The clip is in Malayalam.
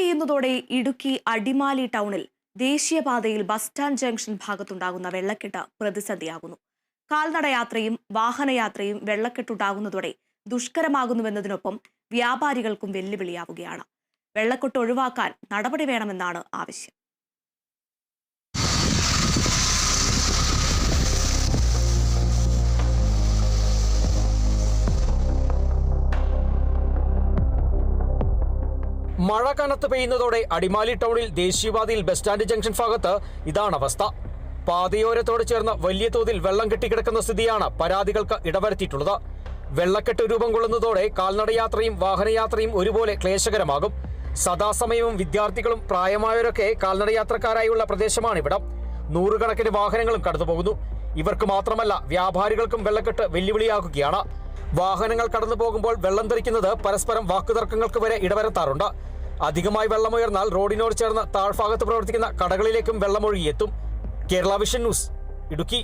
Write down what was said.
പെയ്യുന്നതോടെ ഇടുക്കി അടിമാലി ടൗണിൽ ദേശീയപാതയിൽ ബസ് സ്റ്റാൻഡ് ജംഗ്ഷൻ ഭാഗത്തുണ്ടാകുന്ന വെള്ളക്കെട്ട് പ്രതിസന്ധിയാകുന്നു. കാൽനടയാത്രയും വാഹനയാത്രയും വെള്ളക്കെട്ടുണ്ടാകുന്നതോടെ ദുഷ്കരമാകുന്നുവെന്നതിനൊപ്പം വ്യാപാരികൾക്കും വെല്ലുവിളിയാവുകയാണ്. വെള്ളക്കെട്ട് ഒഴിവാക്കാൻ നടപടി വേണമെന്നാണ് ആവശ്യം. മഴ കനത്ത് പെയ്യുന്നതോടെ അടിമാലി ടൗണിൽ ദേശീയപാതയിൽ ബസ് സ്റ്റാൻഡ് ജംഗ്ഷൻ ഭാഗത്ത് ഇതാണ് അവസ്ഥ. പാതയോരത്തോട് ചേർന്ന് വലിയ തോതിൽ വെള്ളം കെട്ടിക്കിടക്കുന്ന സ്ഥിതിയാണ് പരാതികൾക്ക് ഇടവരുത്തിയിട്ടുള്ളത്. വെള്ളക്കെട്ട് രൂപം കൊള്ളുന്നതോടെ കാൽനടയാത്രയും വാഹനയാത്രയും ഒരുപോലെ ക്ലേശകരമാകും. സദാസമയവും വിദ്യാർത്ഥികളും പ്രായമായവരൊക്കെ കാൽനടയാത്രക്കാരായുള്ള പ്രദേശമാണിവിടം. നൂറുകണക്കിന് വാഹനങ്ങളും കടന്നുപോകുന്നു. ഇവർക്ക് മാത്രമല്ല, വ്യാപാരികൾക്കും വെള്ളക്കെട്ട് വെല്ലുവിളിയാകുകയാണ്. വാഹനങ്ങൾ കടന്നു പോകുമ്പോൾ വെള്ളം തെറിക്കുന്നത് പരസ്പരം വാക്കുതർക്കങ്ങൾക്ക് വരെ ഇടവരുത്താറുണ്ട്. അധികമായി വെള്ളമുയർന്നാൽ റോഡിനോട് ചേർന്ന് താഴ്ഭാഗത്ത് പ്രവർത്തിക്കുന്ന കടകളിലേക്കും വെള്ളമൊഴുകിയെത്തും. Kerala vision news, Idukki.